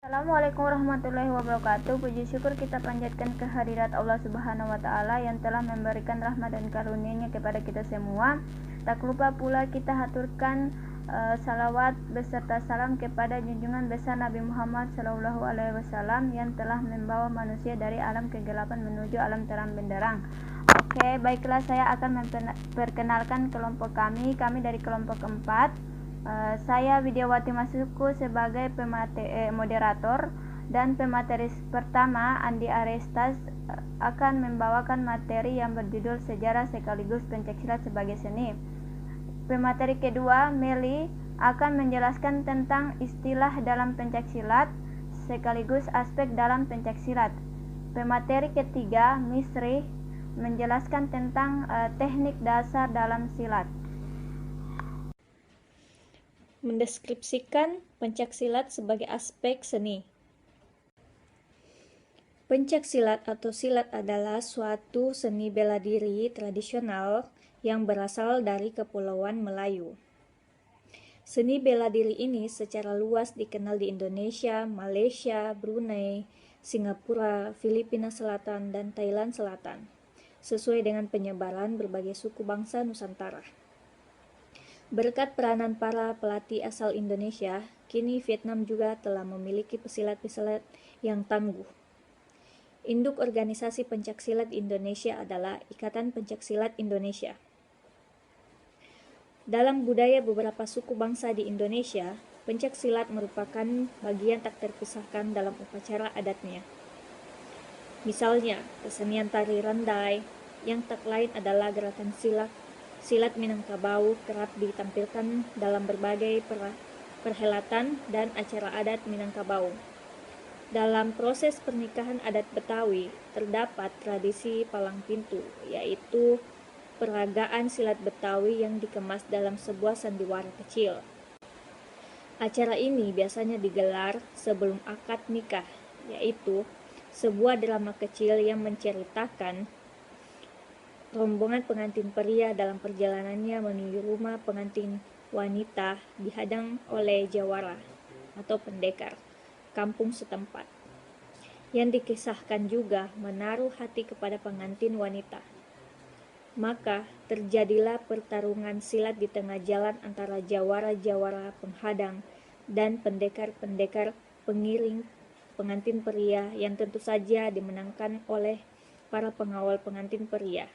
Assalamualaikum warahmatullahi wabarakatuh. Puji syukur kita panjatkan kehadirat Allah Subhanahu wa taala yang telah memberikan rahmat dan karunia-Nya kepada kita semua. Tak lupa pula kita haturkan salawat beserta salam kepada junjungan besar Nabi Muhammad SAW yang telah membawa manusia dari alam kegelapan menuju alam terang benderang. Oke, baiklah, saya akan memperkenalkan kelompok kami dari kelompok keempat. Saya Widiawati Masuku sebagai moderator, dan pemateri pertama Andi Arestas akan membawakan materi yang berjudul Sejarah sekaligus Pencaksilat sebagai seni. Pemateri kedua Meli akan menjelaskan tentang istilah dalam pencaksilat sekaligus aspek dalam pencaksilat. Pemateri ketiga Misri menjelaskan tentang teknik dasar dalam silat. Mendeskripsikan pencaksilat sebagai aspek seni. Pencaksilat atau silat adalah suatu seni bela diri tradisional yang berasal dari Kepulauan Melayu. Seni bela diri ini secara luas dikenal di Indonesia, Malaysia, Brunei, Singapura, Filipina Selatan, dan Thailand Selatan, sesuai dengan penyebaran berbagai suku bangsa Nusantara. Berkat peranan para pelatih asal Indonesia, kini Vietnam juga telah memiliki pesilat-pesilat yang tangguh. Induk organisasi pencaksilat Indonesia adalah Ikatan Pencaksilat Indonesia. Dalam budaya beberapa suku bangsa di Indonesia, pencaksilat merupakan bagian tak terpisahkan dalam upacara adatnya. Misalnya, kesenian tari randai, yang tak lain adalah gerakan silat Minangkabau kerap ditampilkan dalam berbagai perhelatan dan acara adat Minangkabau. Dalam proses pernikahan adat Betawi, terdapat tradisi palang pintu, yaitu peragaan silat Betawi yang dikemas dalam sebuah sandiwara kecil. Acara ini biasanya digelar sebelum akad nikah, yaitu sebuah drama kecil yang menceritakan rombongan pengantin pria dalam perjalanannya menuju rumah pengantin wanita dihadang oleh jawara atau pendekar kampung setempat, yang dikisahkan juga menaruh hati kepada pengantin wanita. Maka terjadilah pertarungan silat di tengah jalan antara jawara-jawara penghadang dan pendekar-pendekar pengiring pengantin pria yang tentu saja dimenangkan oleh para pengawal pengantin pria.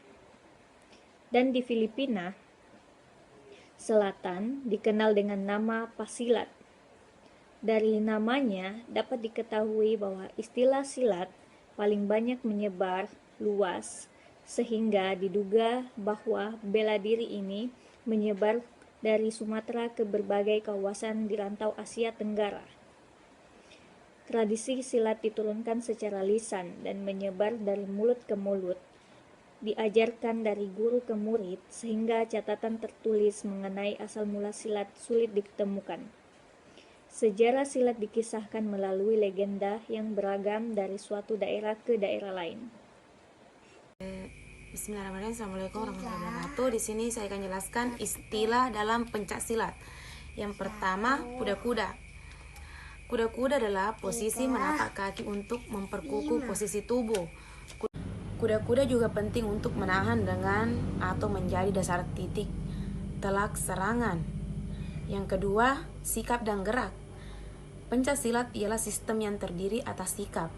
Dan di Filipina Selatan dikenal dengan nama pasilat. Dari namanya dapat diketahui bahwa istilah silat paling banyak menyebar luas, sehingga diduga bahwa bela diri ini menyebar dari Sumatera ke berbagai kawasan di rantau Asia Tenggara. Tradisi silat diturunkan secara lisan dan menyebar dari mulut ke mulut, diajarkan dari guru ke murid, sehingga catatan tertulis mengenai asal mula silat sulit ditemukan. Sejarah silat dikisahkan melalui legenda yang beragam dari suatu daerah ke daerah lain. Bismillahirrahmanirrahim. Assalamualaikum warahmatullahi wabarakatuh. Di sini saya akan jelaskan istilah dalam pencaksilat. Yang pertama, kuda-kuda. Kuda-kuda adalah posisi menapak kaki untuk memperkukuh posisi tubuh. Kuda-kuda juga penting untuk menahan dengan atau menjadi dasar titik telak serangan. Yang kedua, sikap dan gerak. Pencaksilat ialah sistem yang terdiri atas sikap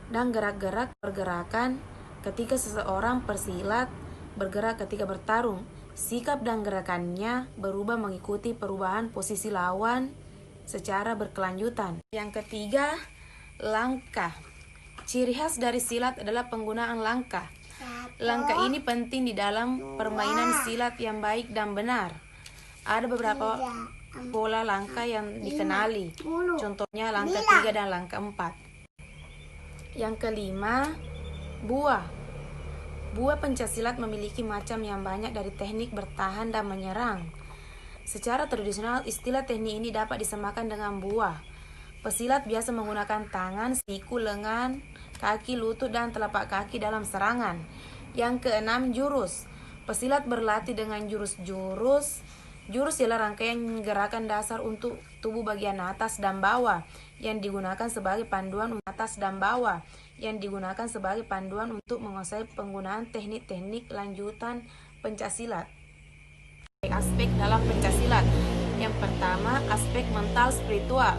dan gerak-gerak pergerakan ketika seseorang persilat bergerak ketika bertarung. Sikap dan gerakannya berubah mengikuti perubahan posisi lawan secara berkelanjutan. Yang ketiga, langkah. Ciri khas dari silat adalah penggunaan langkah. Langkah ini penting di dalam permainan silat yang baik dan benar. Ada beberapa pola langkah yang dikenali. Contohnya langkah 3 dan langkah 4. Yang kelima, buah. Buah pencaksilat memiliki macam yang banyak dari teknik bertahan dan menyerang. Secara tradisional, istilah teknik ini dapat disamakan dengan buah. Pesilat biasa menggunakan tangan, siku, lengan, kaki, lutut, dan telapak kaki dalam serangan. Yang keenam, jurus. Pesilat berlatih dengan jurus-jurus Jurus ialah rangkaian gerakan dasar untuk tubuh bagian atas dan bawah yang digunakan sebagai panduan untuk menguasai penggunaan teknik-teknik lanjutan pencaksilat. Aspek dalam pencaksilat. Yang pertama, aspek mental spiritual.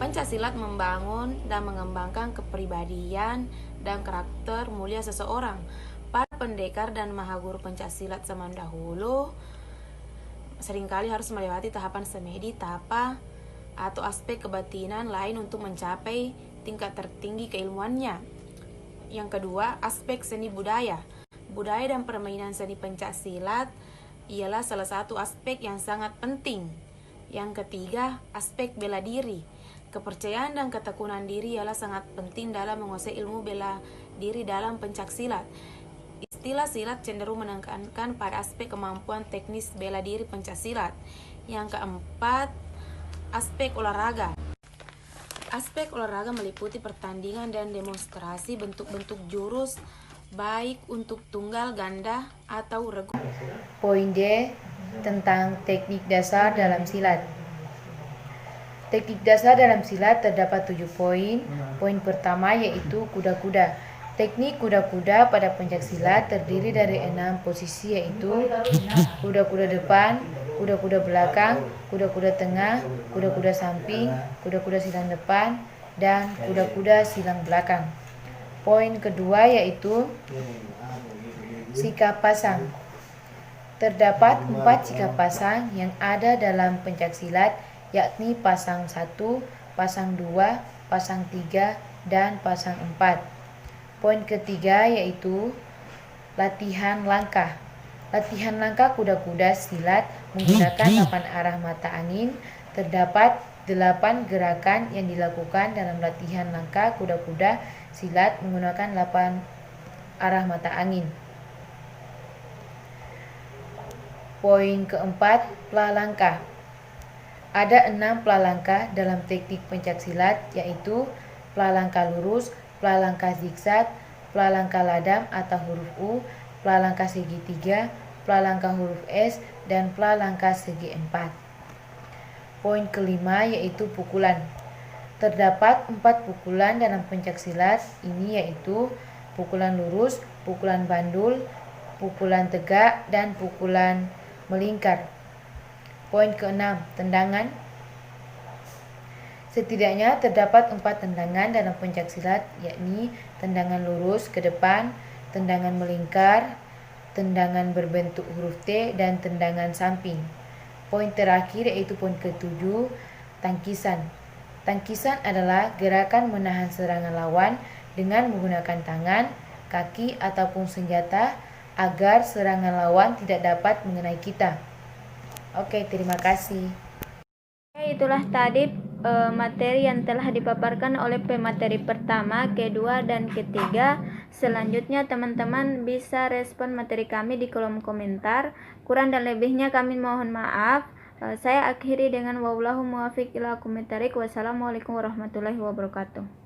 Pencaksilat membangun dan mengembangkan kepribadian dan karakter mulia seseorang. Para pendekar dan mahaguru pencaksilat zaman dahulu seringkali harus melewati tahapan semedi, tapa, atau aspek kebatinan lain untuk mencapai tingkat tertinggi keilmuannya. Yang kedua, aspek seni budaya. Budaya dan permainan seni pencaksilat ialah salah satu aspek yang sangat penting. Yang ketiga, aspek bela diri. Kepercayaan dan ketekunan diri ialah sangat penting dalam menguasai ilmu bela diri dalam pencaksilat. Istilah silat cenderung menekankan pada aspek kemampuan teknis bela diri pencaksilat. Yang keempat, aspek olahraga. Aspek olahraga meliputi pertandingan dan demonstrasi bentuk-bentuk jurus, baik untuk tunggal, ganda, atau regu. Poin D tentang teknik dasar dalam silat. Teknik dasar dalam silat terdapat 7 poin. Poin pertama yaitu kuda-kuda. Teknik kuda-kuda pada pencaksilat terdiri dari 6 posisi yaitu kuda-kuda depan, kuda-kuda belakang, kuda-kuda tengah, kuda-kuda samping, kuda-kuda silang depan, dan kuda-kuda silang belakang. Poin kedua yaitu sikap pasang. Terdapat 4 sikap pasang yang ada dalam pencaksilat, yakni pasang 1, pasang 2, pasang 3, dan pasang 4. Poin ketiga yaitu latihan langkah. Latihan langkah kuda-kuda silat menggunakan 8 arah mata angin. Terdapat 8 gerakan yang dilakukan dalam latihan langkah kuda-kuda silat menggunakan 8 arah mata angin. Poin keempat, pelalangkah. Ada 6 pelalangkah dalam teknik pencaksilat yaitu pelalangkah lurus, pelalangkah zigzag, pelalangkah ladam atau huruf U, pelalangkah segitiga, pelalangkah huruf S, dan pelalangkah segi 4. Poin kelima yaitu pukulan. Terdapat 4 pukulan dalam pencaksilat ini yaitu pukulan lurus, pukulan bandul, pukulan tegak, dan pukulan melingkar. Poin keenam, tendangan. Setidaknya terdapat 4 tendangan dalam pencaksilat yakni tendangan lurus ke depan, tendangan melingkar, tendangan berbentuk huruf T, dan tendangan samping. Poin terakhir yaitu poin ke-7, tangkisan. Tangkisan adalah gerakan menahan serangan lawan dengan menggunakan tangan, kaki, ataupun senjata agar serangan lawan tidak dapat mengenai kita. Oke, terima kasih. Itulah tadi materi yang telah dipaparkan oleh pemateri pertama, kedua, dan ketiga. Selanjutnya teman-teman bisa respon materi kami di kolom komentar. Kurang dan lebihnya kami mohon maaf. Saya akhiri dengan wallahu muwaffiq ila aqwamit thoriq. Wassalamualaikum warahmatullahi wabarakatuh.